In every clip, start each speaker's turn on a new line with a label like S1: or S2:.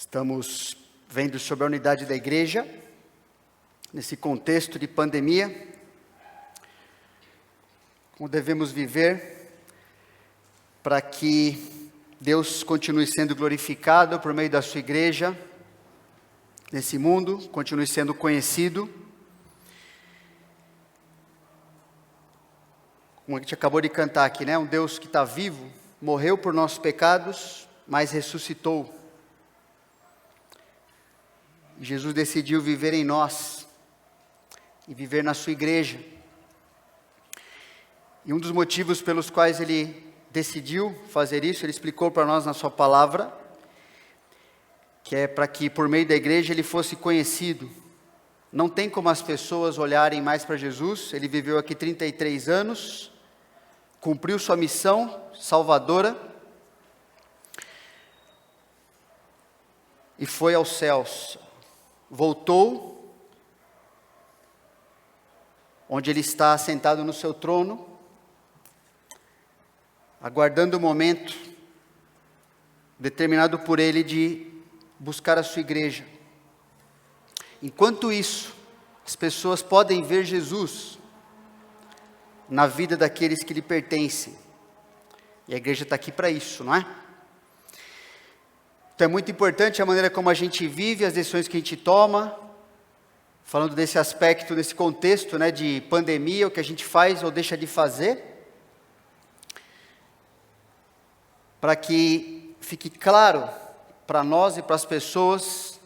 S1: Estamos vendo sobre a unidade da igreja, nesse contexto de pandemia, como devemos viver para que Deus continue sendo glorificado por meio da sua igreja, nesse mundo, continue sendo conhecido. Como a gente acabou de cantar aqui, né? Um Deus que está vivo, morreu por nossos pecados, mas ressuscitou. Jesus decidiu viver em nós e viver na sua igreja. E um dos motivos pelos quais ele decidiu fazer isso, ele explicou para nós na sua palavra, que é para que por meio da igreja ele fosse conhecido. Não tem como as pessoas olharem mais para Jesus. Ele viveu aqui 33 anos, cumpriu sua missão salvadora e foi aos céus. Voltou, onde ele está sentado no seu trono, aguardando o momento determinado por ele de buscar a sua igreja. Enquanto isso, as pessoas podem ver Jesus na vida daqueles que lhe pertencem. E a igreja está aqui para isso, não é? Então é muito importante a maneira como a gente vive, as decisões que a gente toma, falando desse aspecto, desse contexto, né, de pandemia, o que a gente faz ou deixa de fazer, para que fique claro para nós e para as pessoas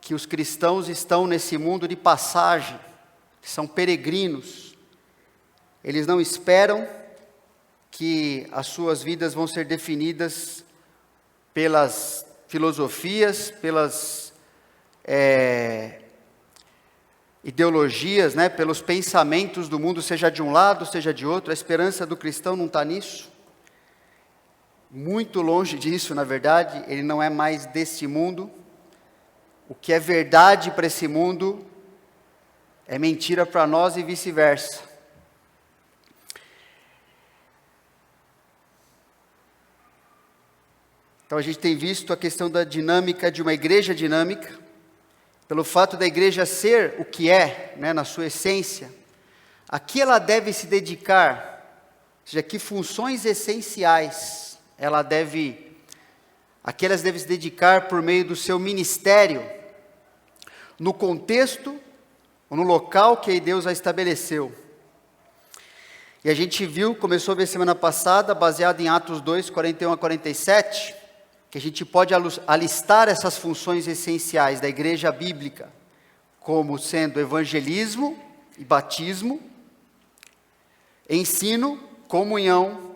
S1: que os cristãos estão nesse mundo de passagem, são peregrinos. Eles não esperam que as suas vidas vão ser definidas pelas filosofias, pelas ideologias, né, pelos pensamentos do mundo, seja de um lado, seja de outro. A esperança do cristão não está nisso. Muito longe disso, na verdade. Ele não é mais desse mundo. O que é verdade para esse mundo é mentira para nós e vice-versa. Então a gente tem visto a questão da dinâmica de uma igreja dinâmica, pelo fato da igreja ser o que é, né, na sua essência, a que ela deve se dedicar, ou seja, que funções essenciais ela deve se dedicar por meio do seu ministério, no contexto ou no local que Deus a estabeleceu. E a gente viu, começou a ver semana passada, baseado em Atos 2, 41 a 47, que a gente pode alistar essas funções essenciais da igreja bíblica, como sendo evangelismo e batismo, ensino, comunhão,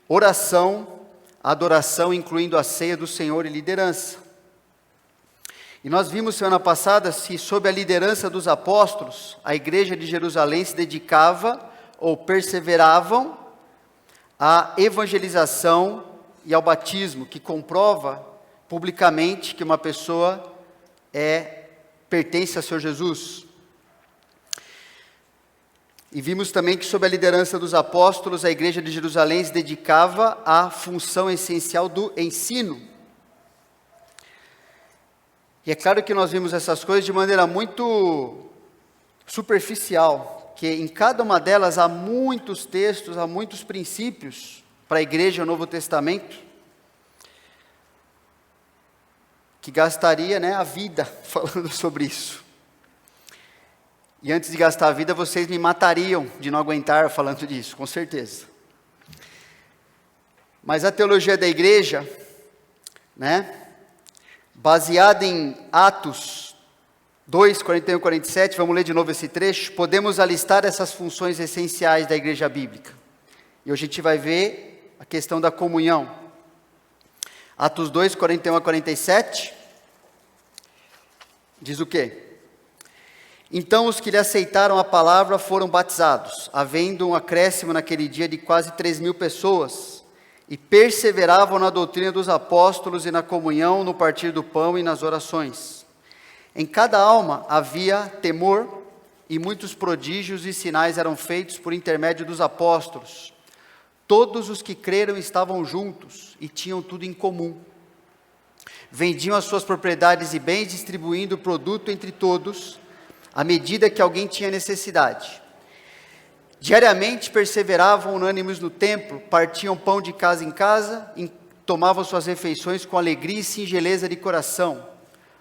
S1: oração, adoração, incluindo a ceia do Senhor e liderança. E nós vimos semana passada que sob a liderança dos apóstolos, a igreja de Jerusalém se dedicava ou perseveravam à evangelização e ao batismo, que comprova publicamente que uma pessoa pertence ao Senhor Jesus. E vimos também que sob a liderança dos apóstolos, a igreja de Jerusalém se dedicava à função essencial do ensino. E é claro que nós vimos essas coisas de maneira muito superficial, que em cada uma delas há muitos textos, há muitos princípios para a igreja no Novo Testamento, que gastaria, né, a vida falando sobre isso. E antes de gastar a vida, vocês me matariam de não aguentar falando disso, com certeza. Mas a teologia da igreja, né, baseada em Atos 2, 41 e 47, vamos ler de novo esse trecho, podemos alistar essas funções essenciais da igreja bíblica. E hoje a gente vai ver a questão da comunhão. Atos 2, 41 a 47, diz o quê? Então os que lhe aceitaram a palavra foram batizados, havendo um acréscimo naquele dia de quase 3.000 pessoas, e perseveravam na doutrina dos apóstolos e na comunhão, no partir do pão e nas orações. Em cada alma havia temor, e muitos prodígios e sinais eram feitos por intermédio dos apóstolos. Todos os que creram estavam juntos e tinham tudo em comum. vendiam as suas propriedades e bens, distribuindo o produto entre todos, à medida que alguém tinha necessidade. Diariamente perseveravam unânimes no templo, partiam pão de casa em casa, tomavam suas refeições com alegria e singeleza de coração,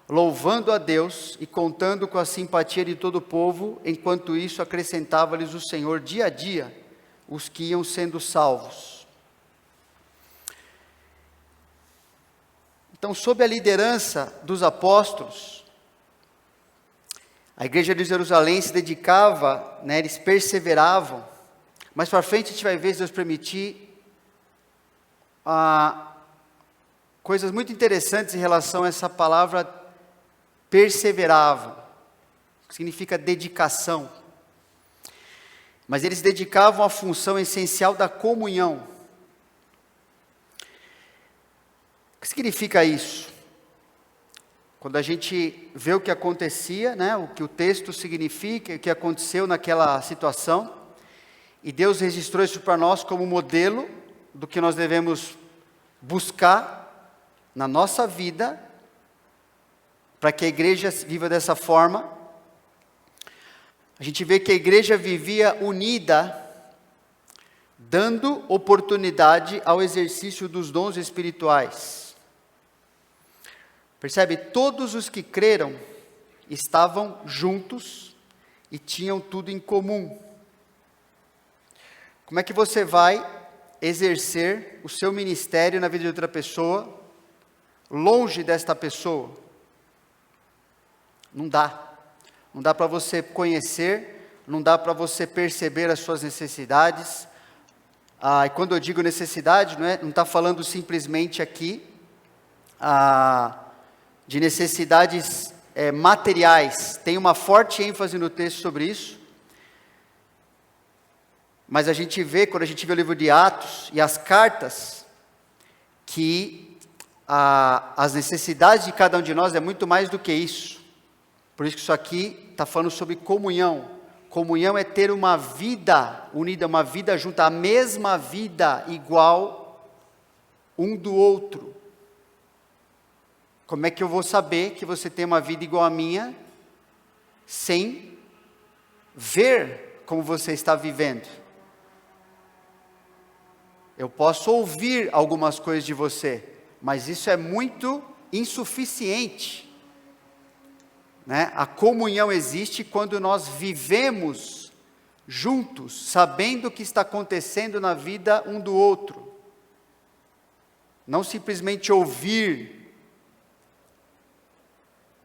S1: louvando a Deus e contando com a simpatia de todo o povo. Enquanto isso, acrescentava-lhes o Senhor dia a dia os que iam sendo salvos. Então, sob a liderança dos apóstolos, a igreja de Jerusalém se dedicava, eles perseveravam. Mais para frente a gente vai ver, se Deus permitir, coisas muito interessantes em relação a essa palavra perseveravam, que significa dedicação. Mas eles se dedicavam à função essencial da comunhão. O que significa isso? Quando a gente vê o que acontecia, o que o texto significa, o que aconteceu naquela situação, e Deus registrou isso para nós como modelo do que nós devemos buscar na nossa vida, para que a igreja viva dessa forma. A gente vê que a igreja vivia unida, dando oportunidade ao exercício dos dons espirituais. Percebe? Todos os que creram estavam juntos e tinham tudo em comum. Como é que você vai exercer o seu ministério na vida de outra pessoa, longe desta pessoa? Não dá. Não dá para você conhecer, não dá para você perceber as suas necessidades. E quando eu digo necessidade, não está falando simplesmente aqui de necessidades materiais. Tem uma forte ênfase no texto sobre isso. Mas a gente vê, quando a gente vê o livro de Atos e as cartas, que as necessidades de cada um de nós é muito mais do que isso. Por isso que isso aqui está falando sobre comunhão. Comunhão é ter uma vida unida, uma vida junta, a mesma vida igual um do outro. Como é que eu vou saber que você tem uma vida igual à minha, sem ver como você está vivendo? Eu posso ouvir algumas coisas de você, mas isso é muito insuficiente. A comunhão existe quando nós vivemos juntos, sabendo o que está acontecendo na vida um do outro. Não simplesmente ouvir.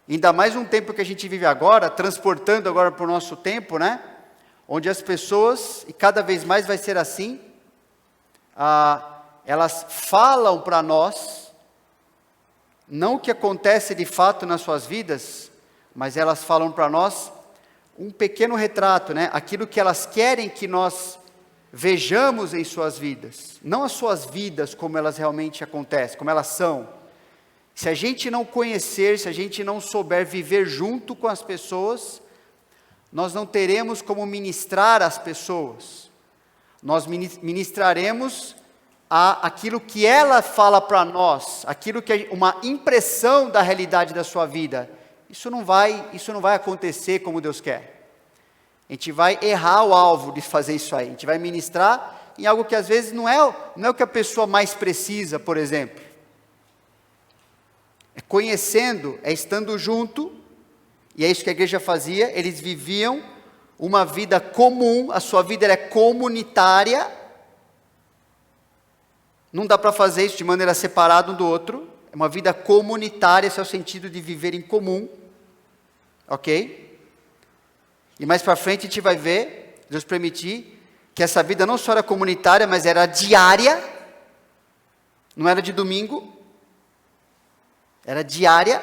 S1: Ainda mais um tempo que a gente vive agora, transportando agora para o nosso tempo, onde as pessoas, e cada vez mais vai ser assim, elas falam para nós, não o que acontece de fato nas suas vidas, mas elas falam para nós um pequeno retrato, aquilo que elas querem que nós vejamos em suas vidas, não as suas vidas como elas realmente acontecem, como elas são. Se a gente não conhecer, se a gente não souber viver junto com as pessoas, nós não teremos como ministrar às pessoas. Nós ministraremos aquilo que ela fala para nós, aquilo que é uma impressão da realidade da sua vida. Isso não vai acontecer como Deus quer. A gente vai errar o alvo de fazer isso aí. A gente vai ministrar em algo que às vezes não é o que a pessoa mais precisa, por exemplo. É conhecendo, é estando junto, e é isso que a igreja fazia. Eles viviam uma vida comum, a sua vida é comunitária. Não dá para fazer isso de maneira separada um do outro. É uma vida comunitária, esse é o sentido de viver em comum. Ok? E mais para frente a gente vai ver, Deus permitir, que essa vida não só era comunitária, mas era diária. Não era de domingo. Era diária.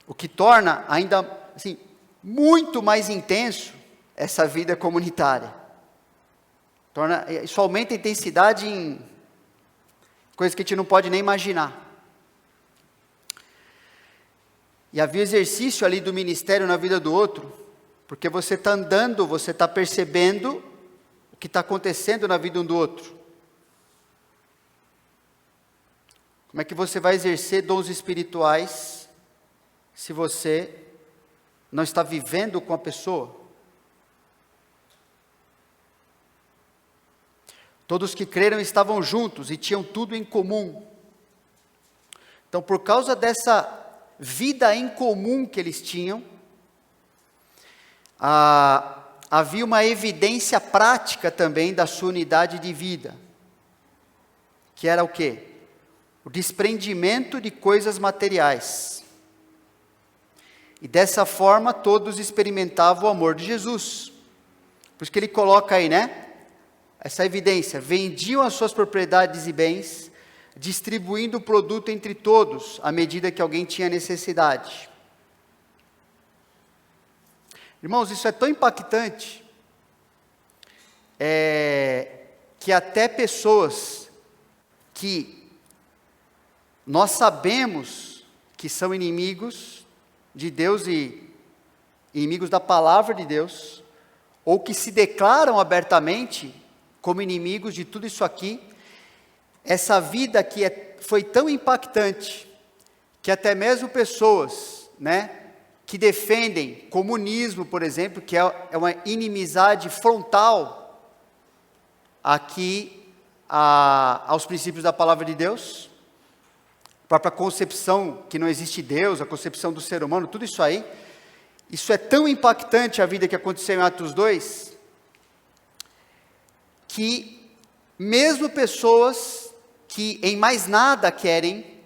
S1: O que torna ainda, muito mais intenso essa vida comunitária. Isso aumenta a intensidade em coisas que a gente não pode nem imaginar. E havia exercício ali do ministério na vida do outro, porque você está andando, você está percebendo o que está acontecendo na vida um do outro. Como é que você vai exercer dons espirituais se você não está vivendo com a pessoa? Todos que creram estavam juntos e tinham tudo em comum. Então, por causa dessa vida em comum que eles tinham, havia uma evidência prática também da sua unidade de vida, que era o quê? O desprendimento de coisas materiais. E dessa forma todos experimentavam o amor de Jesus. Por isso que ele coloca aí, né? Essa evidência: vendiam as suas propriedades e bens, distribuindo o produto entre todos, à medida que alguém tinha necessidade. Irmãos, isso é tão impactante, que até pessoas que nós sabemos que são inimigos de Deus e inimigos da palavra de Deus, ou que se declaram abertamente como inimigos de tudo isso aqui, essa vida aqui foi tão impactante, que até mesmo pessoas, né, que defendem comunismo, por exemplo, que é uma inimizade frontal aqui aos princípios da palavra de Deus, a própria concepção que não existe Deus, a concepção do ser humano, tudo isso aí, isso é tão impactante a vida que aconteceu em Atos 2, que mesmo pessoas que em mais nada querem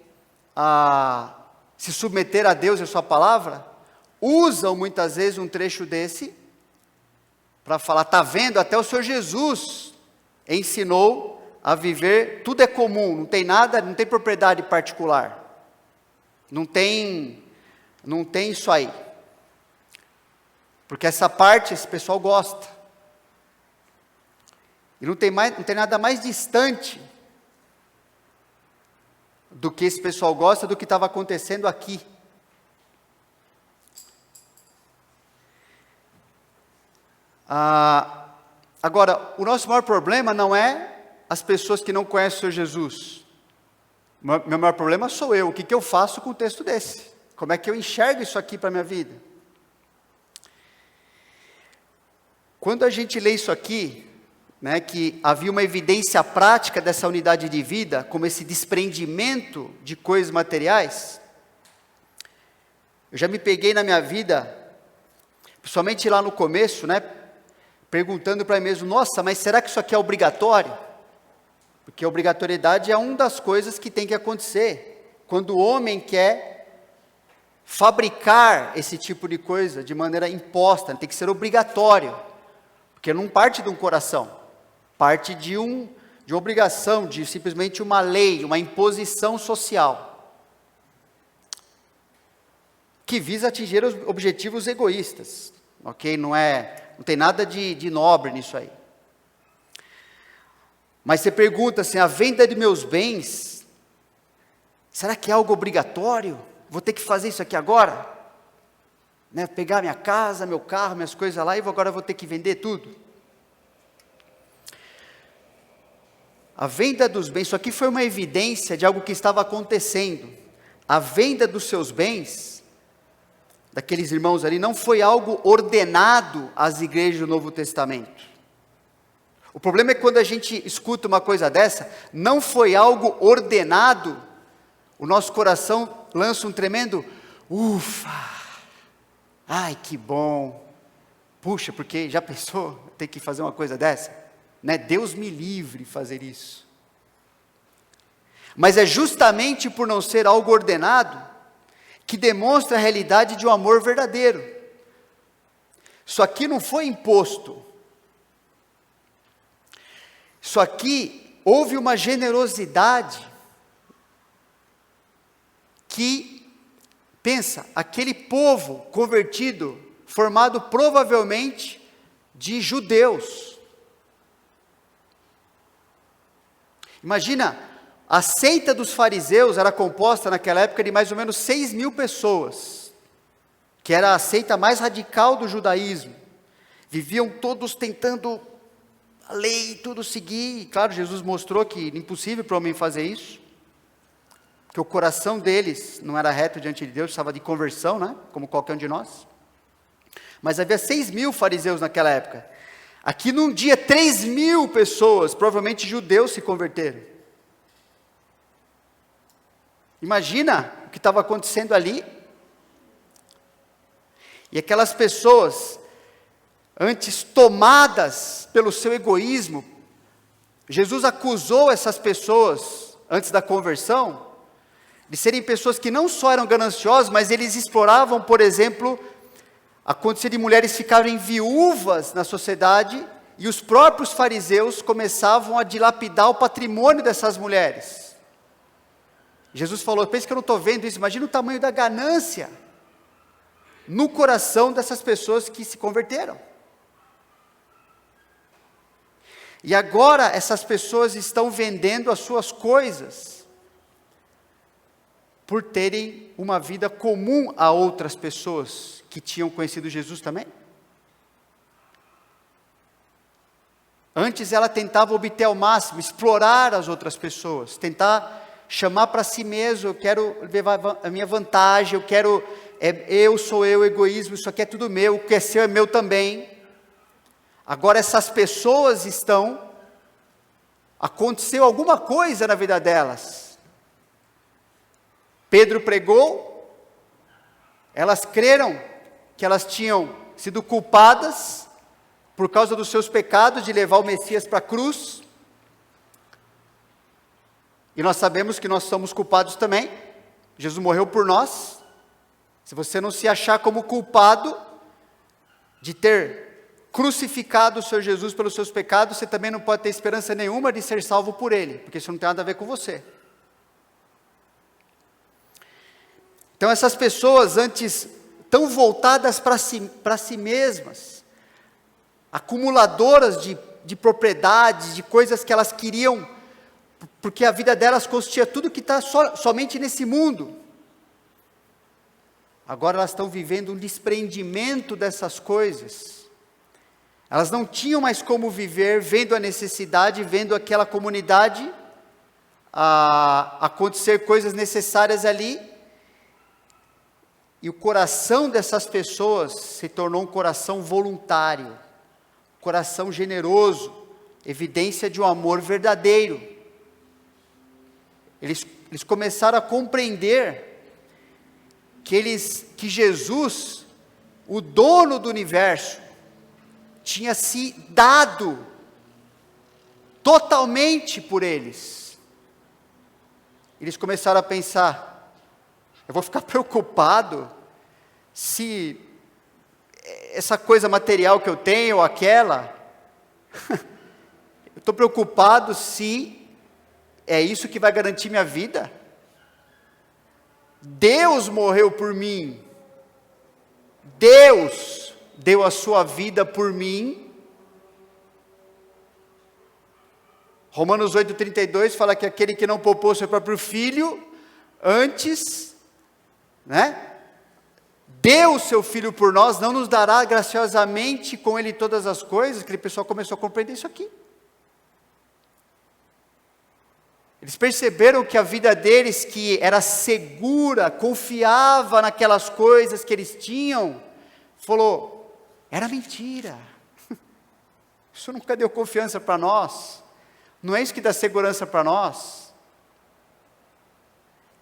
S1: se submeter a Deus e a sua palavra, usam muitas vezes um trecho desse para falar: está vendo, até o Senhor Jesus ensinou a viver, tudo é comum, não tem nada, não tem propriedade particular, não tem isso aí, porque essa parte esse pessoal gosta. E não tem nada mais distante do que esse pessoal gosta do que estava acontecendo aqui. Agora, o nosso maior problema não é as pessoas que não conhecem o Senhor Jesus. Meu maior problema sou eu. O que eu faço com um texto desse? Como é que eu enxergo isso aqui para a minha vida? Quando a gente lê isso aqui, né, que havia uma evidência prática dessa unidade de vida, como esse desprendimento de coisas materiais, eu já me peguei na minha vida, principalmente lá no começo, né, perguntando para mim mesmo: nossa, mas será que isso aqui é obrigatório? Porque a obrigatoriedade é uma das coisas que tem que acontecer, quando o homem quer fabricar esse tipo de coisa de maneira imposta, tem que ser obrigatório, porque não parte de um coração, parte de uma obrigação, de simplesmente uma lei, uma imposição social, que visa atingir os objetivos egoístas, ok? Não tem nada de nobre nisso aí. Mas você pergunta assim: a venda de meus bens, será que é algo obrigatório? Vou ter que fazer isso aqui agora? Né? Pegar minha casa, meu carro, minhas coisas lá, e agora vou ter que vender tudo? A venda dos bens, isso aqui foi uma evidência de algo que estava acontecendo. A venda dos seus bens, daqueles irmãos ali, não foi algo ordenado às igrejas do Novo Testamento. O problema é que quando a gente escuta uma coisa dessa, não foi algo ordenado, o nosso coração lança um tremendo ufa, ai que bom, puxa, porque já pensou ter que fazer uma coisa dessa? Né? Deus me livre fazer isso. Mas é justamente por não ser algo ordenado, que demonstra a realidade de um amor verdadeiro. Isso aqui não foi imposto. Isso aqui, houve uma generosidade, que, pensa, aquele povo convertido, formado provavelmente de judeus. Imagina, a seita dos fariseus era composta naquela época de mais ou menos 6.000 pessoas, que era a seita mais radical do judaísmo. Viviam todos tentando a lei, tudo seguir. E claro, Jesus mostrou que é impossível para o homem fazer isso. porque o coração deles não era reto diante de Deus, precisava de conversão, né? Como qualquer um de nós. Mas havia 6.000 fariseus naquela época. Aqui num dia, 3.000 pessoas, provavelmente judeus, se converteram. Imagina o que estava acontecendo ali. E aquelas pessoas, antes tomadas pelo seu egoísmo, Jesus acusou essas pessoas, antes da conversão, de serem pessoas que não só eram gananciosas, mas eles exploravam, por exemplo, acontecer de mulheres ficarem viúvas na sociedade, e os próprios fariseus começavam a dilapidar o patrimônio dessas mulheres. Jesus falou, pensa que eu não estou vendo isso, imagina o tamanho da ganância no coração dessas pessoas que se converteram. E agora essas pessoas estão vendendo as suas coisas, por terem uma vida comum a outras pessoas, que tinham conhecido Jesus também. Antes ela tentava obter ao máximo, explorar as outras pessoas, tentar chamar para si mesmo, eu quero levar a minha vantagem, eu sou eu, egoísmo, isso aqui é tudo meu, o que é seu é meu também. Agora essas pessoas aconteceu alguma coisa na vida delas. Pedro pregou, elas creram que elas tinham sido culpadas por causa dos seus pecados de levar o Messias para a cruz. E nós sabemos que nós somos culpados também. Jesus morreu por nós. Se você não se achar como culpado de ter crucificado o Senhor Jesus pelos seus pecados, você também não pode ter esperança nenhuma de ser salvo por Ele, porque isso não tem nada a ver com você. Então essas pessoas antes tão voltadas para si mesmas, acumuladoras de propriedades, de coisas que elas queriam, porque a vida delas consistia tudo que está somente nesse mundo. Agora elas estão vivendo um desprendimento dessas coisas. Elas não tinham mais como viver, vendo a necessidade, vendo aquela comunidade acontecer coisas necessárias ali. E o coração dessas pessoas se tornou um coração voluntário, coração generoso, evidência de um amor verdadeiro. Eles começaram a compreender que Jesus, o dono do universo, tinha se dado totalmente por eles. Eles começaram a pensar, eu vou ficar preocupado se essa coisa material que eu tenho, ou aquela, eu estou preocupado se é isso que vai garantir minha vida. Deus morreu por mim, Deus deu a sua vida por mim. Romanos 8,32 fala que aquele que não poupou seu próprio filho, antes, deu o seu filho por nós, não nos dará graciosamente com ele todas as coisas. Aquele pessoal começou a compreender isso aqui. Eles perceberam que a vida deles, que era segura, confiava naquelas coisas que eles tinham, falou, era mentira. Isso nunca deu confiança para nós. Não é isso que dá segurança para nós.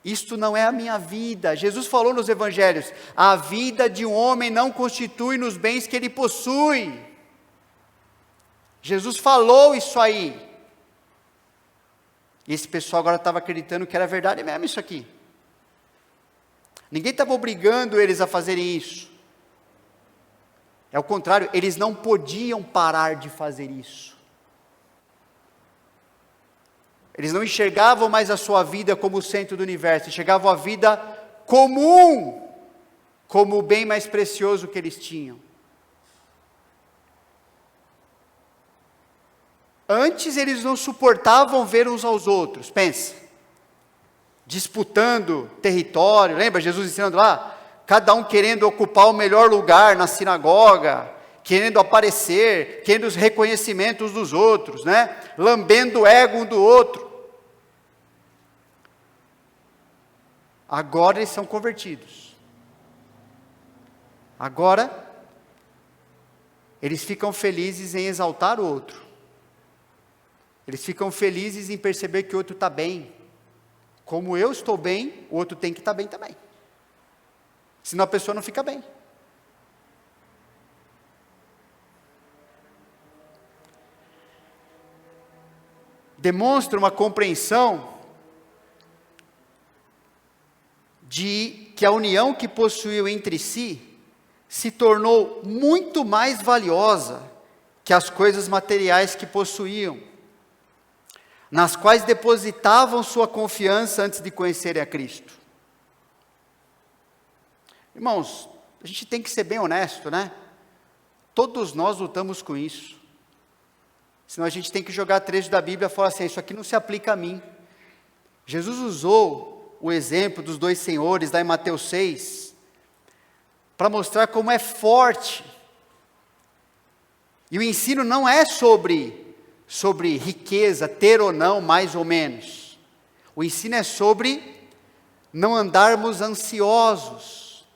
S1: Isto não é a minha vida. Jesus falou nos evangelhos, a vida de um homem não constitui nos bens que ele possui. Jesus falou isso aí. E esse pessoal agora estava acreditando que era verdade mesmo isso aqui. Ninguém estava obrigando eles a fazerem isso. É o contrário, eles não podiam parar de fazer isso. Eles não enxergavam mais a sua vida como o centro do universo, enxergavam a vida comum como o bem mais precioso que eles tinham. Antes eles não suportavam ver uns aos outros, pensa, disputando território, lembra Jesus ensinando lá? Cada um querendo ocupar o melhor lugar na sinagoga, querendo aparecer, querendo os reconhecimentos dos outros, lambendo o ego um do outro. Agora eles são convertidos. Agora, eles ficam felizes em exaltar o outro. Eles ficam felizes em perceber que o outro está bem. Como eu estou bem, o outro tem que estar bem também. Senão a pessoa não fica bem. Demonstra uma compreensão de que a união que possuíam entre si se tornou muito mais valiosa que as coisas materiais que possuíam, nas quais depositavam sua confiança antes de conhecerem a Cristo. Irmãos, a gente tem que ser bem honesto, né? Todos nós lutamos com isso. Senão a gente tem que jogar trecho da Bíblia e falar assim, isso aqui não se aplica a mim. Jesus usou o exemplo dos 2 senhores lá em Mateus 6, para mostrar como é forte. E o ensino não é sobre riqueza, ter ou não, mais ou menos. O ensino é sobre não andarmos ansiosos,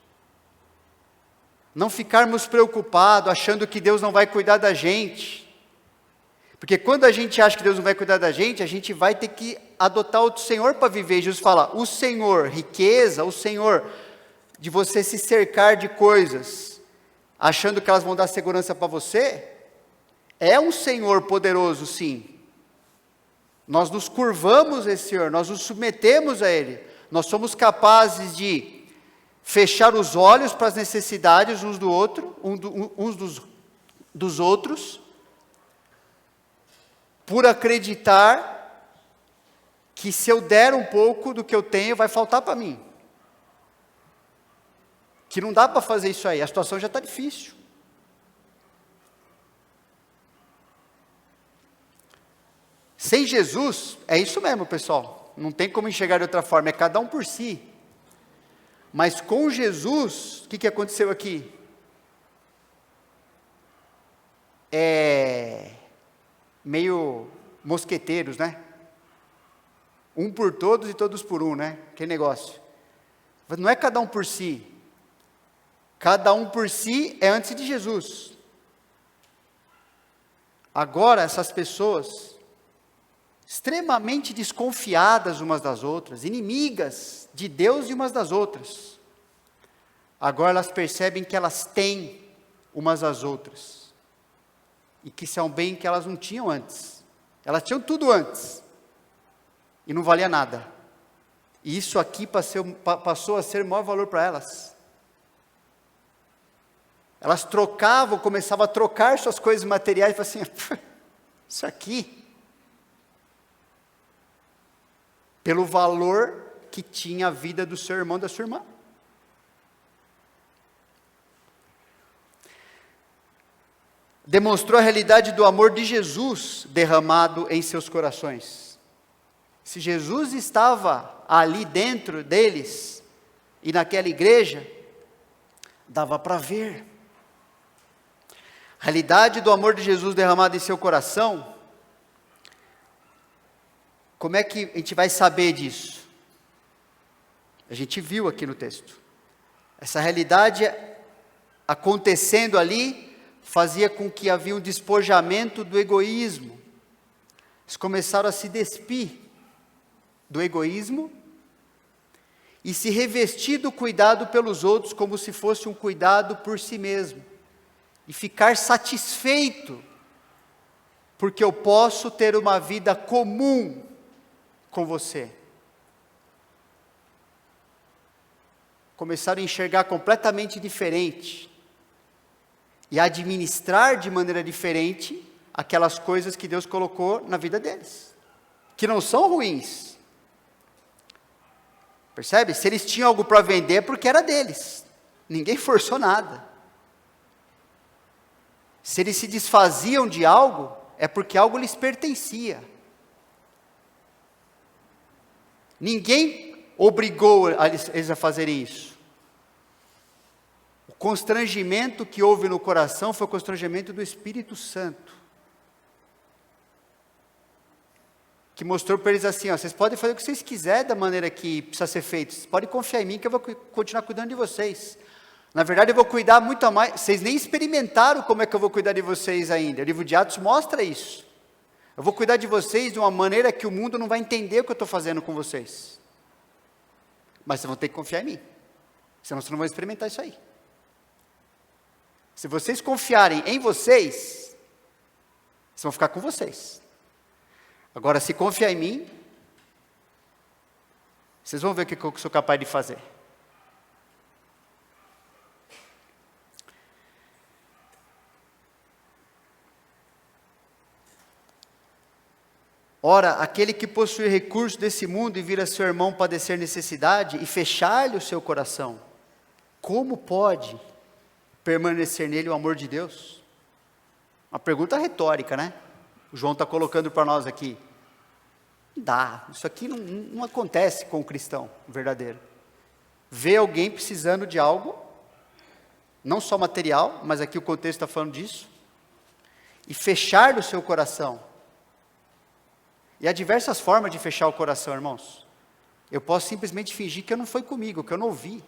S1: não ficarmos preocupados, achando que Deus não vai cuidar da gente. Porque quando a gente acha que Deus não vai cuidar da gente, a gente vai ter que adotar outro Senhor para viver. Jesus fala, o Senhor riqueza, o Senhor de você se cercar de coisas, achando que elas vão dar segurança para você, é um Senhor poderoso, sim. Nós nos curvamos a esse Senhor, nós nos submetemos a Ele. Nós somos capazes de fechar os olhos para as necessidades uns dos outros, por acreditar que se eu der um pouco do que eu tenho, vai faltar para mim. Que não dá para fazer isso aí, a situação já está difícil. Sem Jesus, é isso mesmo, pessoal. Não tem como enxergar de outra forma, é cada um por si. Mas com Jesus, o que aconteceu aqui? Meio mosqueteiros, né? Um por todos e todos por um, né? Que negócio. Não é cada um por si. Cada um por si é antes de Jesus. Agora essas pessoas, extremamente desconfiadas umas das outras, inimigas de Deus e umas das outras, agora elas percebem que elas têm umas às outras. E que isso é um bem que elas não tinham antes. Elas tinham tudo antes. E não valia nada. E isso aqui passou a ser o maior valor para elas. Elas começavam a trocar suas coisas materiais, e falavam assim, isso aqui, pelo valor que tinha a vida do seu irmão e da sua irmã. Demonstrou a realidade do amor de Jesus derramado em seus corações. Se Jesus estava ali dentro deles, e naquela igreja, dava para ver. A realidade do amor de Jesus derramado em seu coração, como é que a gente vai saber disso? A gente viu aqui no texto. Essa realidade acontecendo ali, fazia com que havia um despojamento do egoísmo. Eles começaram a se despir do egoísmo e se revestir do cuidado pelos outros como se fosse um cuidado por si mesmo. E ficar satisfeito, porque eu posso ter uma vida comum com você. Começaram a enxergar completamente diferente. E administrar de maneira diferente aquelas coisas que Deus colocou na vida deles, que não são ruins. Percebe? Se eles tinham algo para vender, é porque era deles. Ninguém forçou nada. Se eles se desfaziam de algo, é porque algo lhes pertencia. Ninguém obrigou eles a fazerem isso. O constrangimento que houve no coração foi o constrangimento do Espírito Santo. que mostrou para eles assim, ó, vocês podem fazer o que vocês quiserem da maneira que precisa ser feito, vocês podem confiar em mim que eu vou continuar cuidando de vocês. Na verdade eu vou cuidar muito a mais, vocês nem experimentaram como é que eu vou cuidar de vocês ainda, o livro de Atos mostra isso. Eu vou cuidar de vocês de uma maneira que o mundo não vai entender o que eu estou fazendo com vocês. Mas vocês vão ter que confiar em mim, senão vocês não vão experimentar isso aí. Se vocês confiarem em vocês, vocês vão ficar com vocês. Agora, se confiar em mim, vocês vão ver o que eu sou capaz de fazer. Ora, aquele que possui recursos desse mundo e vir a seu irmão padecer necessidade e fechar-lhe o seu coração, como pode permanecer nele o amor de Deus? Uma pergunta retórica, né? O João está colocando para nós aqui. Não dá, isso aqui não acontece com o cristão verdadeiro. Vê alguém precisando de algo, não só material, mas aqui o contexto está falando disso, e fechar-lhe o seu coração. E há diversas formas de fechar o coração, irmãos. Eu posso simplesmente fingir que não foi comigo, que eu não ouvi,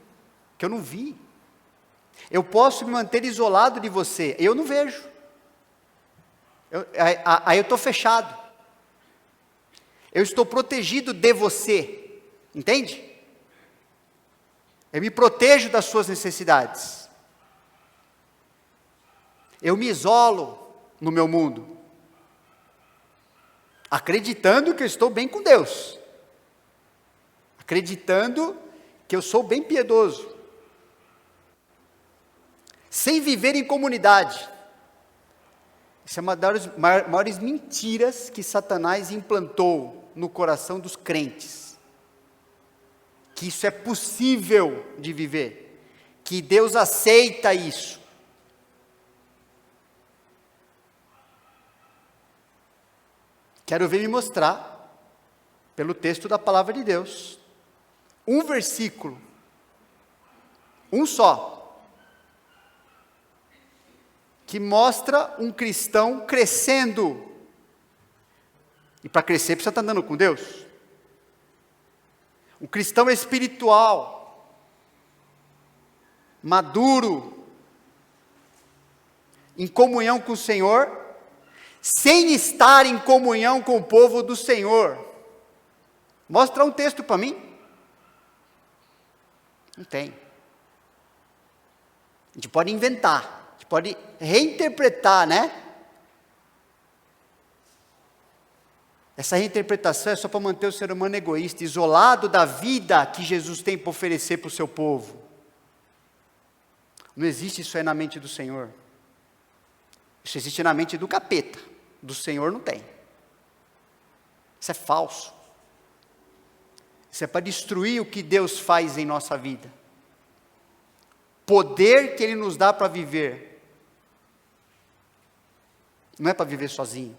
S1: que eu não vi. Eu posso me manter isolado de você, eu não vejo. Aí eu estou fechado. Eu estou protegido de você, entende? Eu me protejo das suas necessidades. Eu me isolo no meu mundo, acreditando que eu estou bem com Deus, acreditando que eu sou bem piedoso, sem viver em comunidade. Isso é uma das maiores mentiras que Satanás implantou no coração dos crentes, que isso é possível de viver, que Deus aceita isso. Quero ver me mostrar, pelo texto da palavra de Deus, um versículo, um só, que mostra um cristão crescendo. E para crescer precisa estar andando com Deus. Um cristão espiritual, maduro, em comunhão com o Senhor, sem estar em comunhão com o povo do Senhor. Mostra um texto para mim. Não tem. A gente pode inventar, a gente pode reinterpretar, né? Essa reinterpretação é só para manter o ser humano egoísta, isolado da vida que Jesus tem para oferecer para o seu povo. Não existe isso aí na mente do Senhor. Isso existe na mente do capeta. Do Senhor não tem. Isso é falso. Isso é para destruir o que Deus faz em nossa vida. Poder que Ele nos dá para viver. Não é para viver sozinho.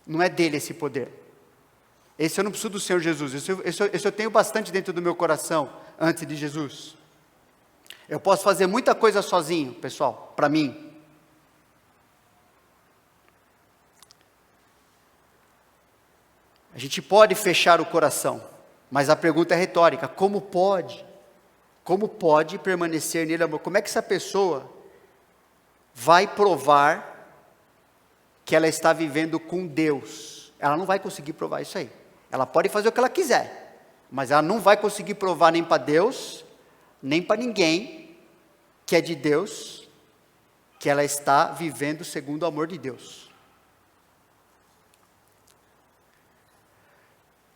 S1: Não é dele esse poder. Esse eu não preciso do Senhor Jesus. Esse eu tenho bastante dentro do meu coração, antes de Jesus. Eu posso fazer muita coisa sozinho, pessoal, para mim. A gente pode fechar o coração, mas a pergunta é retórica: como pode? Como pode permanecer nele amor? Como é que essa pessoa vai provar que ela está vivendo com Deus? Ela não vai conseguir provar isso aí. Ela pode fazer o que ela quiser, mas ela não vai conseguir provar nem para Deus, nem para ninguém que é de Deus, que ela está vivendo segundo o amor de Deus.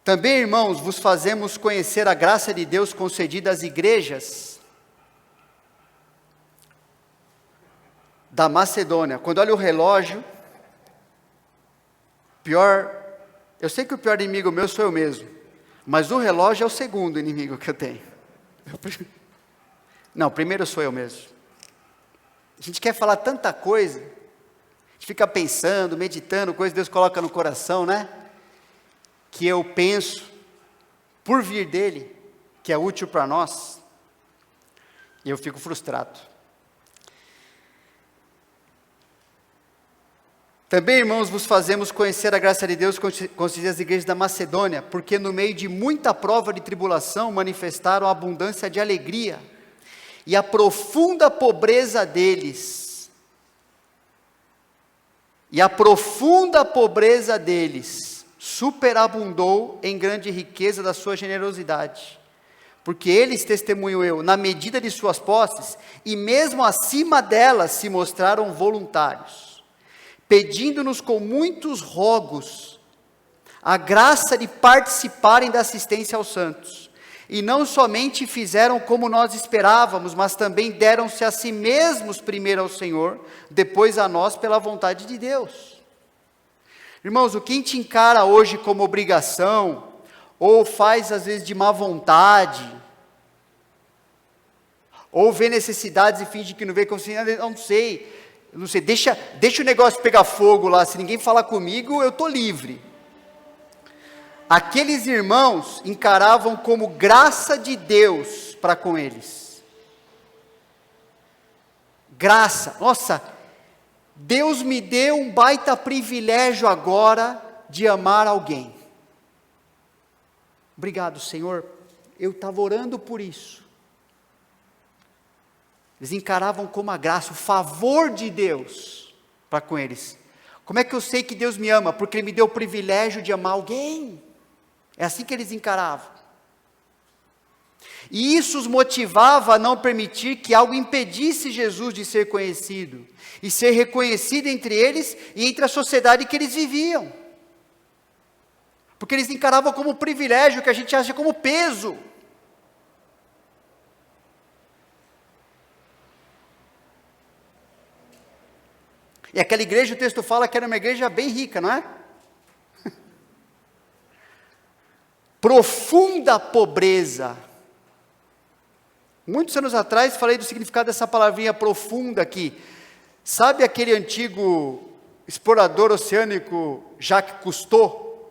S1: Também, irmãos, vos fazemos conhecer a graça de Deus concedida às igrejas da Macedônia. Quando olho o relógio, eu sei que o pior inimigo meu sou eu mesmo, mas o relógio é o segundo inimigo que eu tenho. Não, primeiro sou eu mesmo. A gente quer falar tanta coisa, a gente fica pensando, meditando, coisa que Deus coloca no coração, né? Que eu penso, por vir dele, que é útil para nós, e eu fico frustrado. Também, irmãos, vos fazemos conhecer a graça de Deus, considere as igrejas da Macedônia, porque no meio de muita prova de tribulação manifestaram a abundância de alegria e a profunda pobreza deles. E a profunda pobreza deles superabundou em grande riqueza da sua generosidade. Porque eles, testemunho eu, na medida de suas posses, e mesmo acima delas se mostraram voluntários, pedindo-nos com muitos rogos a graça de participarem da assistência aos santos. E não somente fizeram como nós esperávamos, mas também deram-se a si mesmos primeiro ao Senhor, depois a nós pela vontade de Deus. Irmãos, o que a gente encara hoje como obrigação, ou faz às vezes de má vontade, ou vê necessidades e finge que não vê, como assim, não sei, deixa o negócio pegar fogo lá, se ninguém falar comigo, eu estou livre. Aqueles irmãos encaravam como graça de Deus para com eles. Graça, nossa, Deus me deu um baita privilégio agora de amar alguém. Obrigado, Senhor, eu estava orando por isso. Eles encaravam como a graça, o favor de Deus para com eles. Como é que eu sei que Deus me ama? Porque Ele me deu o privilégio de amar alguém. É assim que eles encaravam. E isso os motivava a não permitir que algo impedisse Jesus de ser conhecido e ser reconhecido entre eles e entre a sociedade que eles viviam. Porque eles encaravam como privilégio, que a gente acha como peso. E aquela igreja, o texto fala que era uma igreja bem rica, não é? Profunda pobreza. Muitos anos atrás falei do significado dessa palavrinha profunda aqui. Sabe aquele antigo explorador oceânico Jacques Cousteau?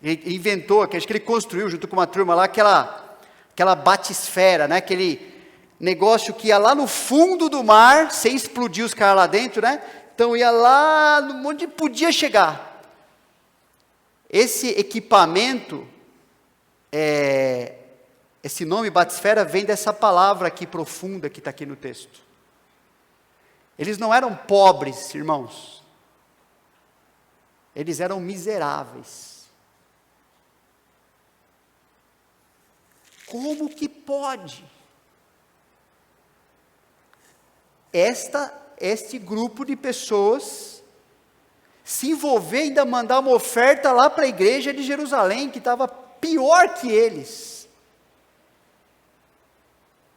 S1: Ele inventou, acho que ele construiu junto com uma turma lá, aquela batisfera, né? Aquele negócio que ia lá no fundo do mar, sem explodir os caras lá dentro, né? Então ia lá onde podia chegar. Esse equipamento, esse nome batisfera vem dessa palavra aqui profunda que está aqui no texto. Eles não eram pobres, irmãos. Eles eram miseráveis. Como que pode? Este grupo de pessoas se envolver e ainda mandar uma oferta lá para a igreja de Jerusalém, que estava pior que eles.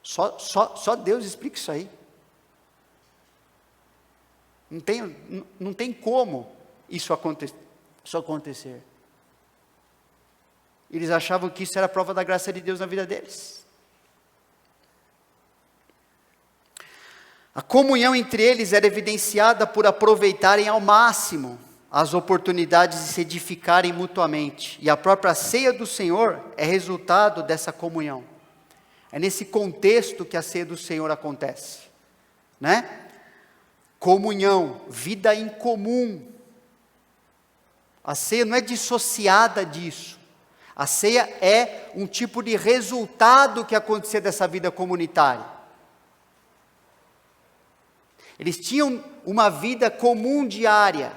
S1: Só Deus explica isso aí. Não tem como isso acontecer. Eles achavam que isso era prova da graça de Deus na vida deles. A comunhão entre eles era evidenciada por aproveitarem ao máximo as oportunidades de se edificarem mutuamente. E a própria ceia do Senhor é resultado dessa comunhão. É nesse contexto que a ceia do Senhor acontece, né? Comunhão, vida em comum. A ceia não é dissociada disso. A ceia é um tipo de resultado que acontecia dessa vida comunitária. Eles tinham uma vida comum diária.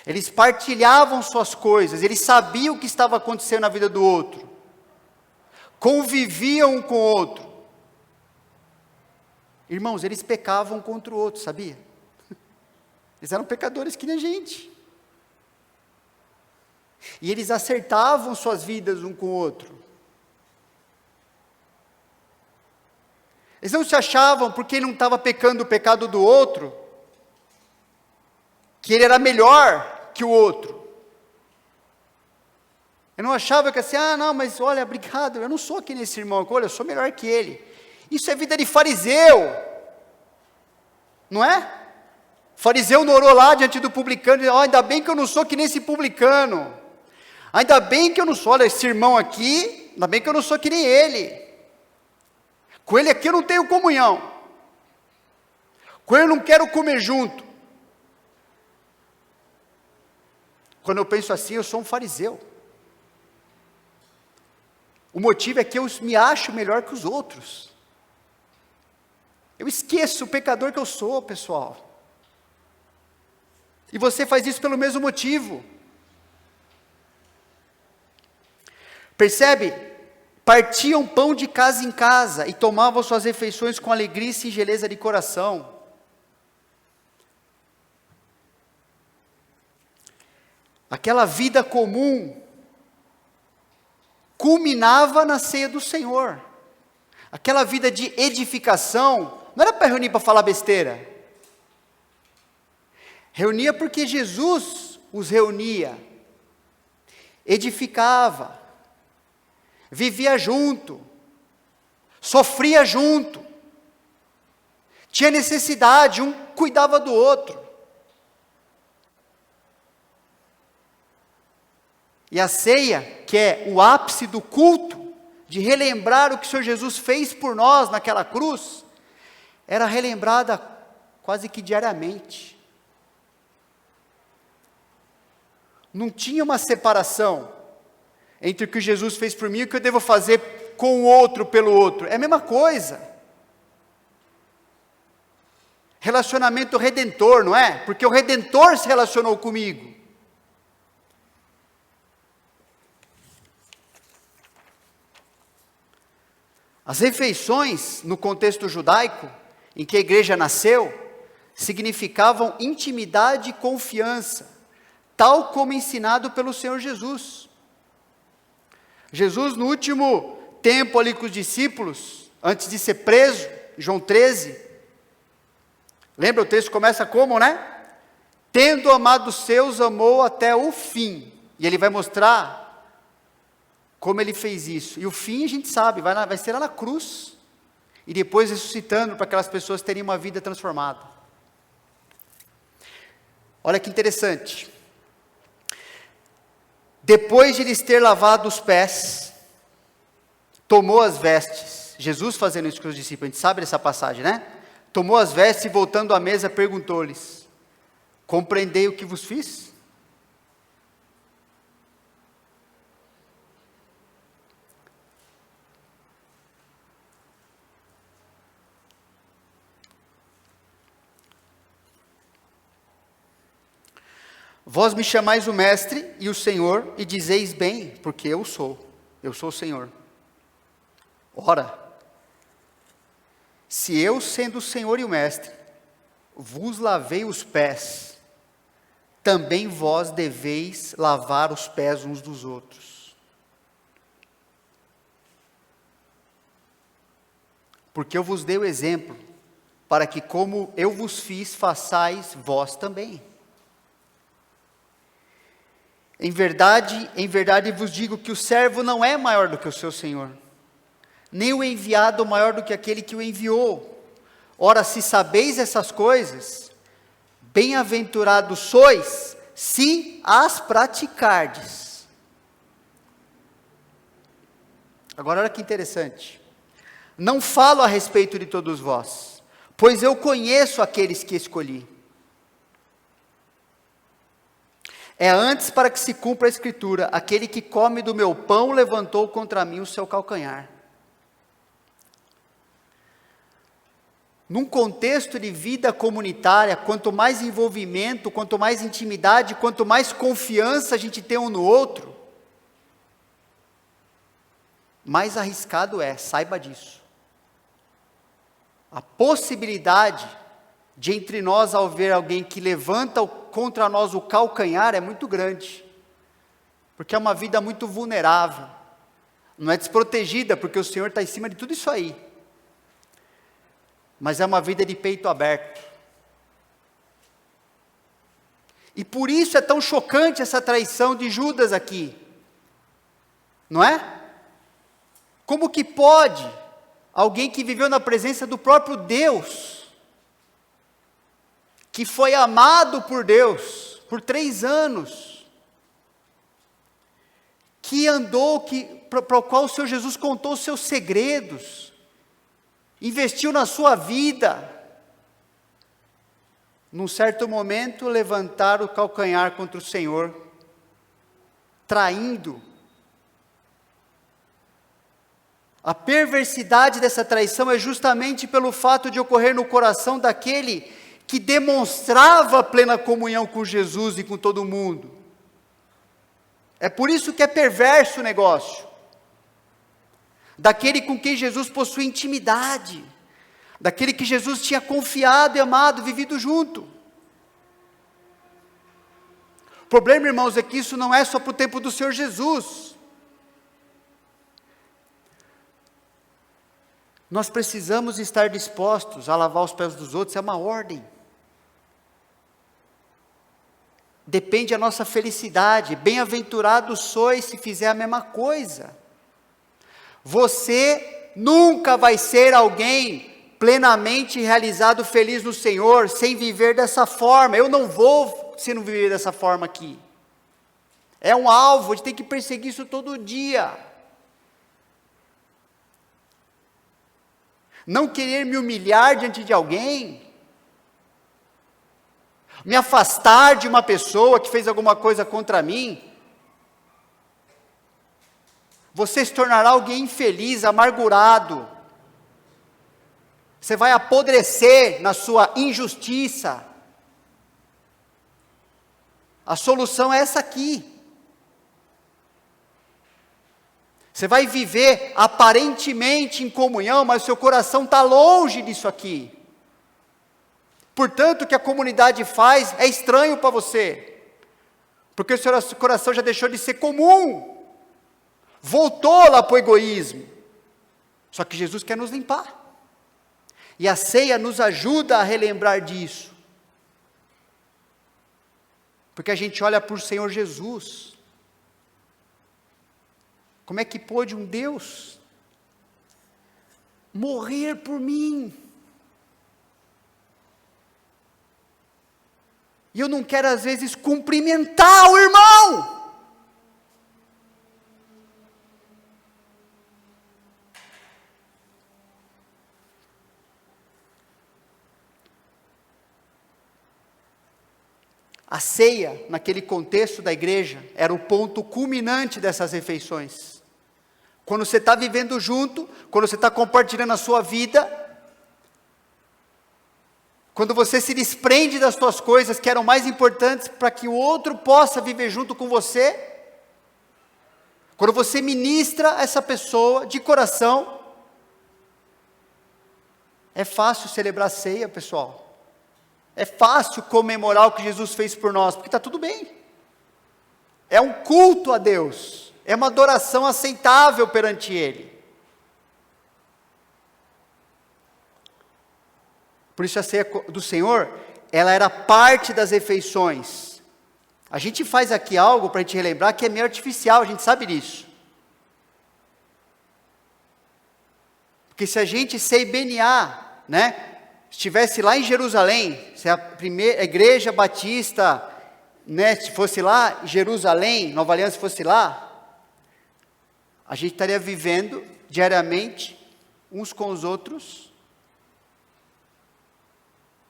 S1: Eles partilhavam suas coisas, eles sabiam o que estava acontecendo na vida do outro. Conviviam um com o outro. Irmãos, eles pecavam contra o outro, sabia? Eles eram pecadores que nem a gente. E eles acertavam suas vidas um com o outro. Eles não se achavam, porque ele não estava pecando o pecado do outro, que ele era melhor que o outro. Eu não achava que assim, não, mas olha, obrigado, eu não sou que nesse irmão, olha, eu sou melhor que ele. Isso é vida de fariseu, não é? O fariseu não orou lá diante do publicano, e ainda bem que eu não sou que nesse publicano. Ainda bem que eu não sou, olha, esse irmão aqui, ainda bem que eu não sou que nem ele. Com ele aqui eu não tenho comunhão. Com ele eu não quero comer junto. Quando eu penso assim, eu sou um fariseu. O motivo é que eu me acho melhor que os outros. Eu esqueço o pecador que eu sou, pessoal. E você faz isso pelo mesmo motivo. Percebe? Partiam pão de casa em casa e tomavam suas refeições com alegria e singeleza de coração. Aquela vida comum culminava na ceia do Senhor. Aquela vida de edificação não era para reunir para falar besteira. Reunia porque Jesus os reunia, edificava, vivia junto, sofria junto, tinha necessidade, um cuidava do outro. E a ceia, que é o ápice do culto, de relembrar o que o Senhor Jesus fez por nós naquela cruz, era relembrada quase que diariamente. Não tinha uma separação entre o que Jesus fez por mim e o que eu devo fazer com o outro pelo outro. É a mesma coisa. Relacionamento redentor, não é? Porque o Redentor se relacionou comigo. As refeições, no contexto judaico, em que a igreja nasceu, significavam intimidade e confiança, tal como ensinado pelo Senhor Jesus. Jesus, no último tempo ali com os discípulos, antes de ser preso, João 13, lembra o texto começa como, né? Tendo amado os seus, amou até o fim. E ele vai mostrar como ele fez isso. E o fim a gente sabe, vai ser lá na cruz. E depois ressuscitando para aquelas pessoas terem uma vida transformada. Olha que interessante. Depois de lhes ter lavado os pés, tomou as vestes. Jesus fazendo isso com os discípulos, a gente sabe dessa passagem, né? Tomou as vestes e voltando à mesa perguntou-lhes: compreendei o que vos fiz? Vós me chamais o Mestre e o Senhor, e dizeis bem, porque eu sou o Senhor. Ora, se eu, sendo o Senhor e o Mestre, vos lavei os pés, também vós deveis lavar os pés uns dos outros. Porque eu vos dei o exemplo, para que como eu vos fiz, façais vós também. Em verdade vos digo que o servo não é maior do que o seu senhor, nem o enviado maior do que aquele que o enviou. Ora, se sabeis essas coisas, bem-aventurados sois, se as praticardes. Agora olha que interessante. Não falo a respeito de todos vós, pois eu conheço aqueles que escolhi. É antes para que se cumpra a escritura: aquele que come do meu pão levantou contra mim o seu calcanhar. Num contexto de vida comunitária, quanto mais envolvimento, quanto mais intimidade, quanto mais confiança a gente tem um no outro, mais arriscado é, saiba disso. A possibilidade de entre nós, ao ver alguém que levanta contra nós o calcanhar, é muito grande, porque é uma vida muito vulnerável, não é desprotegida, porque o Senhor está em cima de tudo isso aí, mas é uma vida de peito aberto. E por isso é tão chocante essa traição de Judas aqui, não é? Como que pode alguém que viveu na presença do próprio Deus, que foi amado por Deus por 3 anos, que andou, para o qual o Senhor Jesus contou os seus segredos, investiu na sua vida, num certo momento levantar o calcanhar contra o Senhor, traindo. A perversidade dessa traição é justamente pelo fato de ocorrer no coração daquele que demonstrava plena comunhão com Jesus e com todo mundo. É por isso que é perverso o negócio. Daquele com quem Jesus possui intimidade, daquele que Jesus tinha confiado e amado, vivido junto. O problema, irmãos, é que isso não é só para o tempo do Senhor Jesus. Nós precisamos estar dispostos a lavar os pés dos outros, é uma ordem. Depende da nossa felicidade. Bem-aventurado sois se fizer a mesma coisa. Você nunca vai ser alguém plenamente realizado, feliz no Senhor, sem viver dessa forma. Eu não vou se não viver dessa forma aqui. É um alvo, a gente tem que perseguir isso todo dia. Não querer me humilhar diante de alguém, me afastar de uma pessoa que fez alguma coisa contra mim, você se tornará alguém infeliz, amargurado, você vai apodrecer na sua injustiça. A solução é essa aqui. Você vai viver aparentemente em comunhão, mas o seu coração está longe disso aqui. Portanto, o que a comunidade faz é estranho para você, porque o seu coração já deixou de ser comum, voltou lá para o egoísmo. Só que Jesus quer nos limpar, e a ceia nos ajuda a relembrar disso, porque a gente olha para o Senhor Jesus. Como é que pôde um Deus morrer por mim? E eu não quero às vezes cumprimentar o irmão. A ceia, naquele contexto da igreja, era o ponto culminante dessas refeições. Quando você está vivendo junto, quando você está compartilhando a sua vida, quando você se desprende das suas coisas que eram mais importantes para que o outro possa viver junto com você, quando você ministra essa pessoa de coração, é fácil celebrar a ceia, pessoal. É fácil comemorar o que Jesus fez por nós, porque está tudo bem. É um culto a Deus, é uma adoração aceitável perante Ele. Por isso a ceia do Senhor, ela era parte das refeições. A gente faz aqui algo para a gente relembrar que é meio artificial, a gente sabe disso. Porque se a gente CIBNA, né, estivesse lá em Jerusalém, se a primeira igreja batista, né, se fosse lá em Jerusalém, Nova Aliança fosse lá, a gente estaria vivendo diariamente uns com os outros.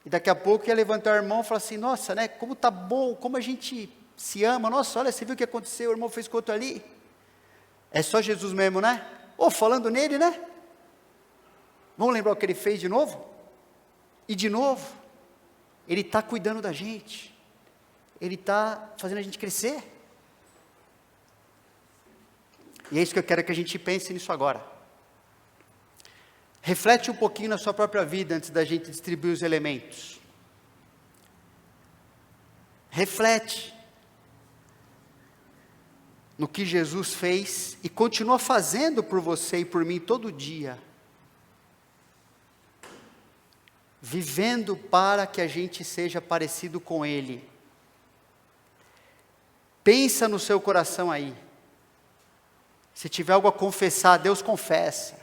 S1: E daqui a pouco ia levantar o irmão e falar assim, nossa, né, como tá bom, como a gente se ama, nossa, olha, você viu o que aconteceu, o irmão fez com outro ali. É só Jesus mesmo, né? Falando nele, né? Vamos lembrar o que ele fez de novo? E de novo, Ele está cuidando da gente, Ele está fazendo a gente crescer. E é isso que eu quero que a gente pense nisso agora. Reflete um pouquinho na sua própria vida antes da gente distribuir os elementos. Reflete no que Jesus fez e continua fazendo por você e por mim todo dia. Vivendo para que a gente seja parecido com Ele. Pensa no seu coração aí. Se tiver algo a confessar, Deus confessa.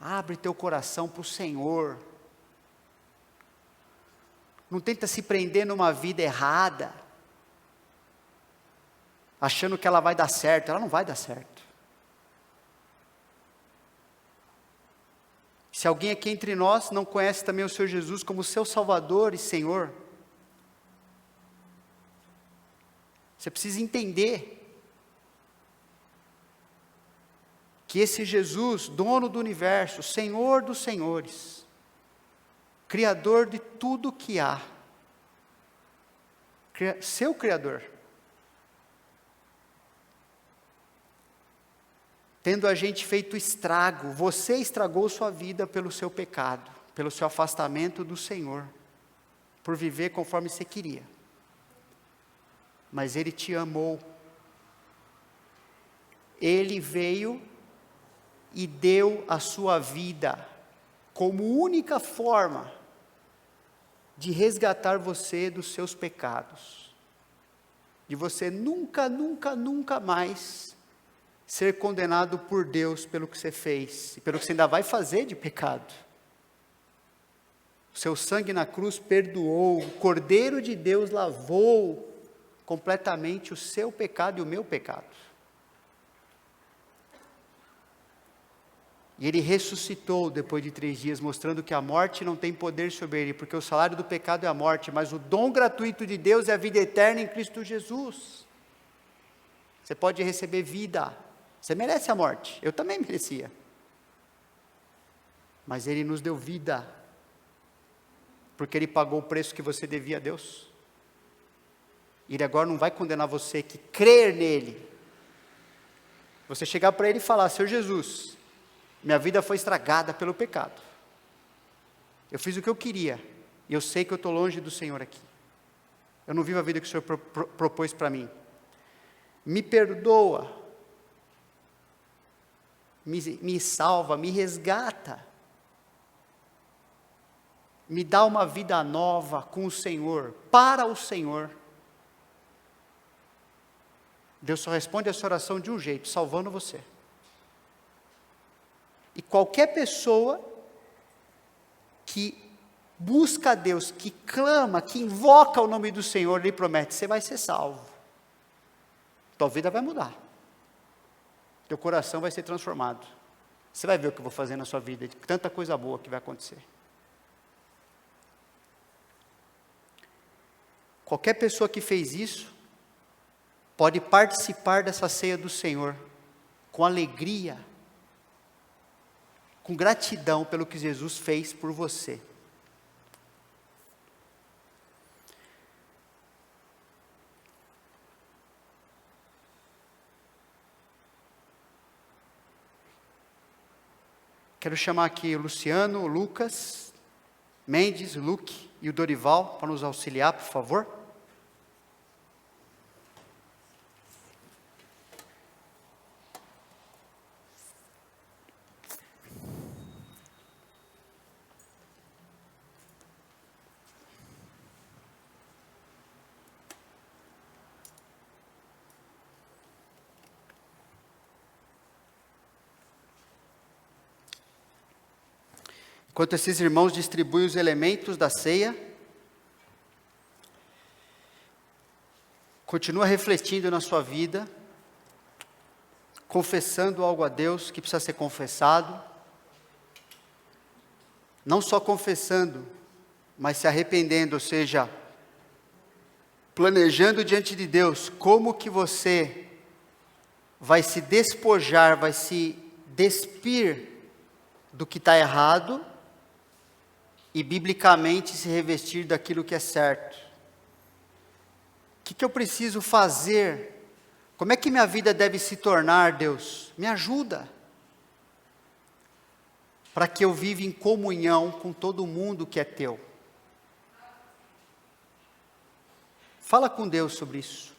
S1: Abre teu coração para o Senhor. Não tenta se prender numa vida errada, achando que ela vai dar certo. Ela não vai dar certo. Se alguém aqui entre nós não conhece também o Senhor Jesus como seu Salvador e Senhor, Você precisa entender que esse Jesus, dono do universo, Senhor dos senhores, Criador de tudo que há, seu Criador, tendo a gente feito estrago, você estragou sua vida pelo seu pecado, pelo seu afastamento do Senhor, por viver conforme você queria. Mas Ele te amou. Ele veio e deu a sua vida como única forma de resgatar você dos seus pecados, de você nunca mais ser condenado por Deus pelo que você fez, e pelo que você ainda vai fazer de pecado. O seu sangue na cruz perdoou, o Cordeiro de Deus lavou completamente o seu pecado e o meu pecado. E Ele ressuscitou depois de 3 dias, mostrando que a morte não tem poder sobre Ele, porque o salário do pecado é a morte, mas o dom gratuito de Deus é a vida eterna em Cristo Jesus. Você pode receber vida. Você merece a morte, eu também merecia. Mas Ele nos deu vida, porque Ele pagou o preço que você devia a Deus. Ele agora não vai condenar você que crer nele. Você chegar para Ele e falar: Senhor Jesus, minha vida foi estragada pelo pecado. Eu fiz o que eu queria, e eu sei que eu estou longe do Senhor aqui. Eu não vivo a vida que o Senhor propôs para mim. Me perdoa, me salva, me resgata. Me dá uma vida nova com o Senhor, para o Senhor. Deus só responde essa oração de um jeito: salvando você. E qualquer pessoa que busca a Deus, que clama, que invoca o nome do Senhor, Ele promete: você vai ser salvo. Tua vida vai mudar. Teu coração vai ser transformado. Você vai ver o que eu vou fazer na sua vida, tanta coisa boa que vai acontecer. Qualquer pessoa que fez isso, pode participar dessa ceia do Senhor, com alegria, com gratidão pelo que Jesus fez por você. Quero chamar aqui o Luciano, o Lucas, Mendes, o Luque e o Dorival para nos auxiliar, por favor. Enquanto esses irmãos distribuem os elementos da ceia, continua refletindo na sua vida, confessando algo a Deus que precisa ser confessado, não só confessando, mas se arrependendo, ou seja, planejando diante de Deus como que você vai se despojar, vai se despir do que está errado, e biblicamente se revestir daquilo que é certo. O que eu preciso fazer? Como é que minha vida deve se tornar, Deus? Me ajuda. Para que eu viva em comunhão com todo mundo que é teu. Fala com Deus sobre isso.